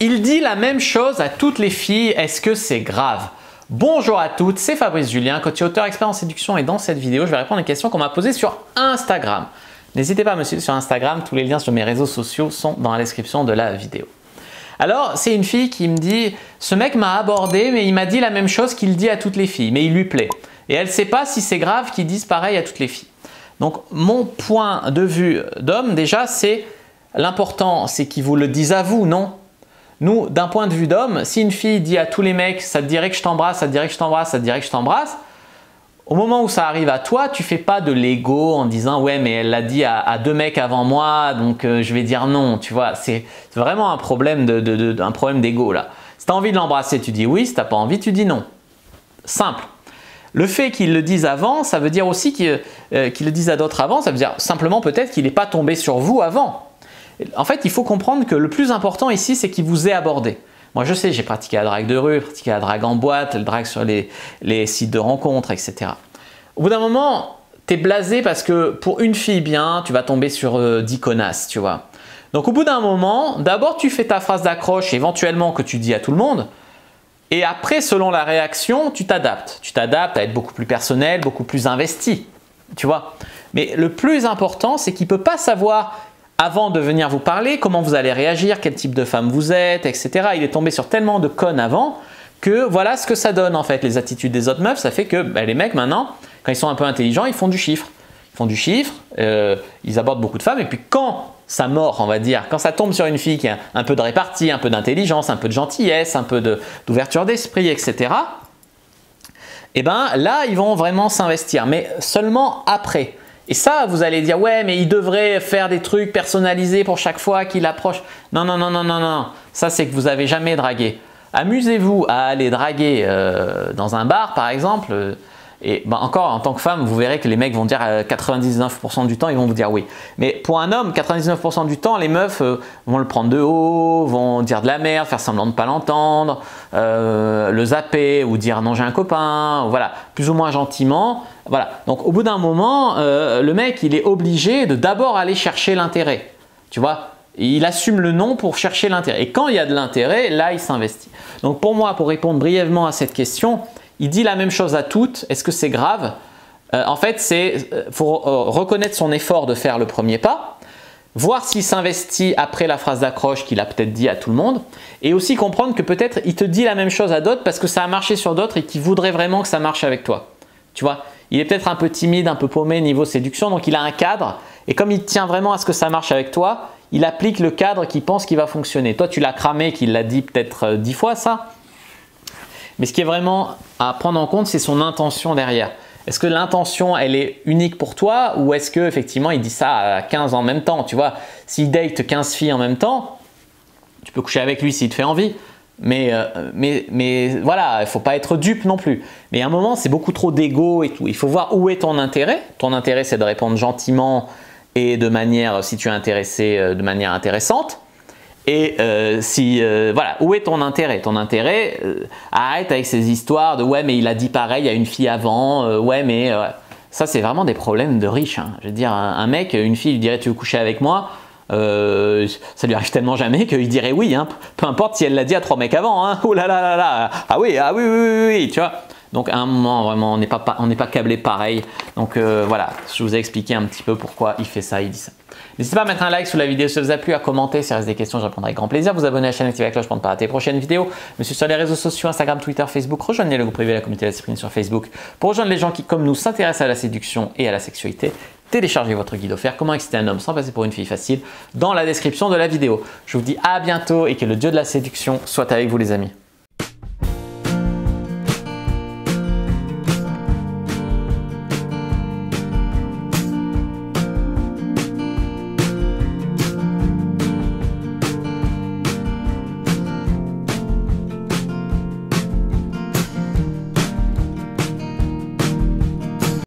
Il dit la même chose à toutes les filles, est-ce que c'est grave? Bonjour à toutes, c'est Fabrice Julien, coach et auteur expert en séduction et dans cette vidéo, je vais répondre à une question qu'on m'a posée sur Instagram. N'hésitez pas à me suivre sur Instagram, tous les liens sur mes réseaux sociaux sont dans la description de la vidéo. Alors, c'est une fille qui me dit « Ce mec m'a abordé, mais il m'a dit la même chose qu'il dit à toutes les filles, mais il lui plaît. » Et elle ne sait pas si c'est grave qu'il dise pareil à toutes les filles. Donc, mon point de vue d'homme, déjà, c'est l'important, c'est qu'ils vous le disent à vous, non? Nous, d'un point de vue d'homme, si une fille dit à tous les mecs « ça te dirait que je t'embrasse, ça te dirait que je t'embrasse, ça te dirait que je t'embrasse », au moment où ça arrive à toi, tu ne fais pas de l'ego en disant « ouais, mais elle l'a dit à deux mecs avant moi, donc je vais dire non ». Tu vois, c'est vraiment un problème d'ego là. Si tu as envie de l'embrasser, tu dis oui. Si tu n'as pas envie, tu dis non. Simple. Le fait qu'il le dise avant, ça veut dire aussi qu'il le dise à d'autres avant, ça veut dire simplement peut-être qu'il n'est pas tombé sur vous avant. En fait, il faut comprendre que le plus important ici, c'est qu'il vous ait abordé. Moi, je sais, j'ai pratiqué la drague de rue, pratiqué la drague en boîte, le drague sur les sites de rencontres, etc. Au bout d'un moment, tu es blasé parce que pour une fille bien, tu vas tomber sur 10 connasses, tu vois. Donc, au bout d'un moment, d'abord, tu fais ta phrase d'accroche, éventuellement que tu dis à tout le monde. Et après, selon la réaction, tu t'adaptes. Tu t'adaptes à être beaucoup plus personnel, beaucoup plus investi, tu vois. Mais le plus important, c'est qu'il ne peut pas savoir avant de venir vous parler, comment vous allez réagir, quel type de femme vous êtes, etc. Il est tombé sur tellement de connes avant que voilà ce que ça donne en fait. Les attitudes des autres meufs, ça fait que les mecs maintenant, quand ils sont un peu intelligents, ils font du chiffre. Ils font du chiffre, ils abordent beaucoup de femmes et puis quand ça mord, on va dire, quand ça tombe sur une fille qui a un peu de répartie, un peu d'intelligence, un peu de gentillesse, un peu d'ouverture d'esprit, etc. Et bien là, ils vont vraiment s'investir, mais seulement après. Et ça, vous allez dire, ouais, mais il devrait faire des trucs personnalisés pour chaque fois qu'il approche. Non, non, non, non, non, non. Ça, c'est que vous n'avez jamais dragué. Amusez-vous à aller draguer dans un bar, par exemple. Et encore, en tant que femme, vous verrez que les mecs vont dire 99% du temps, ils vont vous dire oui. Mais pour un homme, 99% du temps, les meufs vont le prendre de haut, vont dire de la merde, faire semblant de ne pas l'entendre, le zapper ou dire non, j'ai un copain, voilà, plus ou moins gentiment. Voilà. Donc au bout d'un moment, le mec, il est obligé de d'abord aller chercher l'intérêt. Tu vois, il assume le non pour chercher l'intérêt. Et quand il y a de l'intérêt, là, il s'investit. Donc pour moi, pour répondre brièvement à cette question, il dit la même chose à toutes. Est-ce que c'est grave? En fait, il faut reconnaître son effort de faire le premier pas, voir s'il s'investit après la phrase d'accroche qu'il a peut-être dit à tout le monde et aussi comprendre que peut-être il te dit la même chose à d'autres parce que ça a marché sur d'autres et qu'il voudrait vraiment que ça marche avec toi. Tu vois, il est peut-être un peu timide, un peu paumé niveau séduction, donc il a un cadre et comme il tient vraiment à ce que ça marche avec toi, il applique le cadre qu'il pense qu'il va fonctionner. Toi, tu l'as cramé, qu'il l'a dit peut-être 10 fois ça. Mais ce qui est vraiment à prendre en compte, c'est son intention derrière. Est-ce que l'intention, elle est unique pour toi ou est-ce qu'effectivement, il dit ça à 15 en même temps? Tu vois, s'il date 15 filles en même temps, tu peux coucher avec lui s'il te fait envie. Mais voilà, il ne faut pas être dupe non plus. Mais à un moment, c'est beaucoup trop d'ego et tout. Il faut voir où est ton intérêt. Ton intérêt, c'est de répondre gentiment et de manière, si tu es intéressé, de manière intéressante. Et voilà, où est ton intérêt? Ton intérêt, arrête avec ces histoires de ouais mais il a dit pareil à une fille avant, ouais mais ça c'est vraiment des problèmes de riches. Hein. Je veux dire, un mec, une fille lui dirait tu veux coucher avec moi, ça lui arrive tellement jamais qu'il dirait oui, hein. Peu importe si elle l'a dit à 3 mecs avant, hein. Oh là là là là, ah oui, ah oui, oui, oui, oui, tu vois. Donc à un moment vraiment on n'est pas câblé pareil. Donc voilà, je vous ai expliqué un petit peu pourquoi il fait ça, il dit ça. N'hésitez pas à mettre un like sous la vidéo si ça vous a plu, à commenter si reste des questions, je répondrai avec grand plaisir. Vous abonner à la chaîne, activer la cloche pour ne pas rater les prochaines vidéos. Me suivre sur les réseaux sociaux, Instagram, Twitter, Facebook. Rejoignez le groupe privé de la communauté de la discipline sur Facebook pour rejoindre les gens qui, comme nous, s'intéressent à la séduction et à la sexualité. Téléchargez votre guide offert Comment exciter un homme sans passer pour une fille facile dans la description de la vidéo. Je vous dis à bientôt et que le dieu de la séduction soit avec vous les amis.